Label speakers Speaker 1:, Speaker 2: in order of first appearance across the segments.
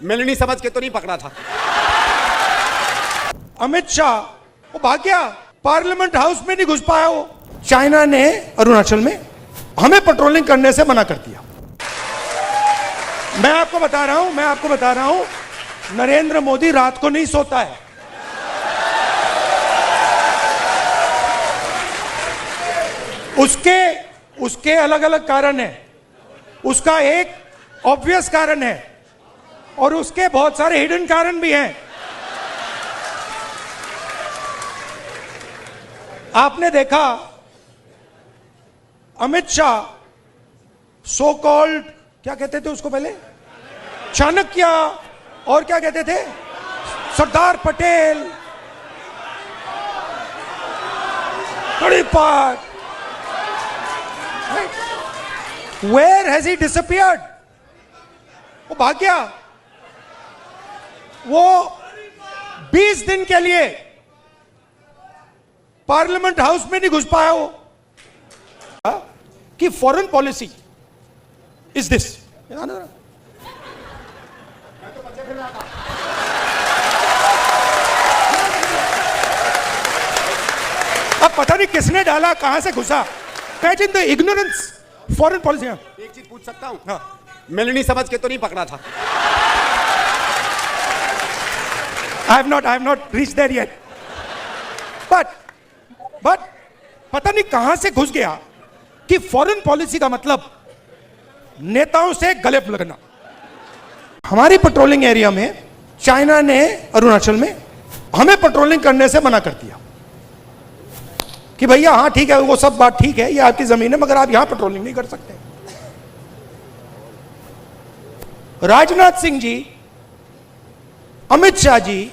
Speaker 1: मिलनी समझ के तो नहीं पकड़ा था।
Speaker 2: अमित शाह वो भाग गया, पार्लियामेंट हाउस में नहीं घुस पाया वो। चाइना ने अरुणाचल में हमें पेट्रोलिंग करने से मना कर दिया। मैं आपको बता रहा हूं, नरेंद्र मोदी रात को नहीं सोता है। उसके अलग अलग कारण है। उसका एक ऑब्वियस कारण है और उसके बहुत सारे हिडन कारण भी हैं। आपने देखा अमित शाह सो कॉल्ड, क्या कहते थे उसको पहले, चाणक्य, और क्या कहते थे, Sardar Patel, कड़ीपाठ। Where has he disappeared? वो भाग गया। वो 20 दिन के लिए पार्लियामेंट हाउस में नहीं घुस पाया वो। कि फॉरेन पॉलिसी इज दिस। अब पता नहीं किसने डाला, कहां से घुसा। Imagine the ignorance. Foreign policy.
Speaker 1: एक चीज पूछ सकता हूं? हाँ। मिलनी समझ के तो नहीं पकड़ा था।
Speaker 2: I have not reached there yet. But पता नहीं कहां से घुस गया कि फॉरेन पॉलिसी का मतलब नेताओं से गले लगना। हमारी पेट्रोलिंग एरिया में चाइना ने अरुणाचल में हमें पेट्रोलिंग करने से मना कर दिया कि भैया हाँ ठीक है, वो सब बात ठीक है, ये आपकी जमीन है, मगर आप यहां पेट्रोलिंग नहीं कर सकते। राजनाथ सिंह जी, अमित शाह जी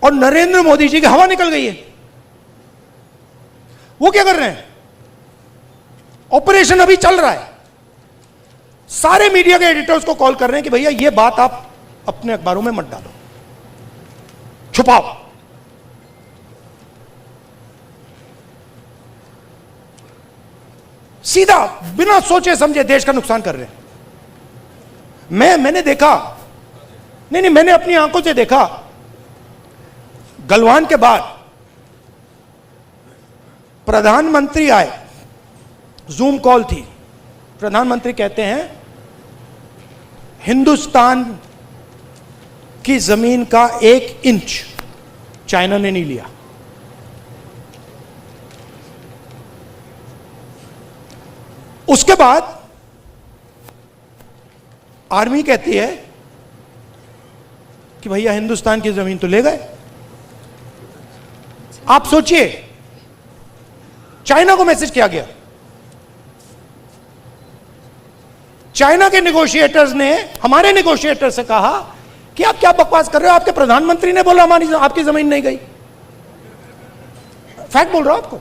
Speaker 2: और नरेंद्र मोदी जी की हवा निकल गई है। वो क्या कर रहे हैं? ऑपरेशन अभी चल रहा है। सारे मीडिया के एडिटर्स को कॉल कर रहे हैं कि भैया ये बात आप अपने अखबारों में मत डालो, छुपाओ। सीधा बिना सोचे समझे देश का नुकसान कर रहे हैं। मैंने देखा, नहीं मैंने अपनी आंखों से देखा, गलवान के बाद प्रधानमंत्री आए, जूम कॉल थी। प्रधानमंत्री कहते हैं हिंदुस्तान की जमीन का 1 इंच चाइना ने नहीं लिया। उसके बाद आर्मी कहती है कि भैया हिंदुस्तान की जमीन तो ले गए। आप सोचिए, चाइना को मैसेज किया गया। चाइना के नेगोशिएटर्स ने हमारे नेगोशिएटर से कहा कि आप क्या बकवास कर रहे हो, आपके प्रधानमंत्री ने बोला हमारी आपकी जमीन नहीं गई। फैक्ट बोल रहा हूं आपको।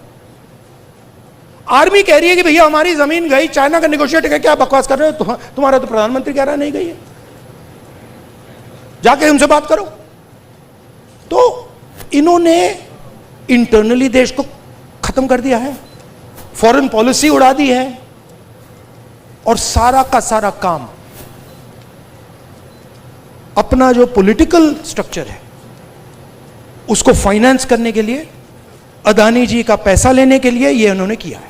Speaker 2: आर्मी कह रही है कि भैया हमारी जमीन गई, चाइना का नेगोशिएटर कह क्या बकवास कर रहे हो, तुम्हारा तो प्रधानमंत्री कह रहा है नहीं गई है, जाके उनसे बात करो। तो इन्होंने इंटरनली देश को खत्म कर दिया है, फॉरेन पॉलिसी उड़ा दी है, और सारा का सारा काम अपना जो पॉलिटिकल स्ट्रक्चर है उसको फाइनेंस करने के लिए, अदानी जी का पैसा लेने के लिए ये उन्होंने किया है।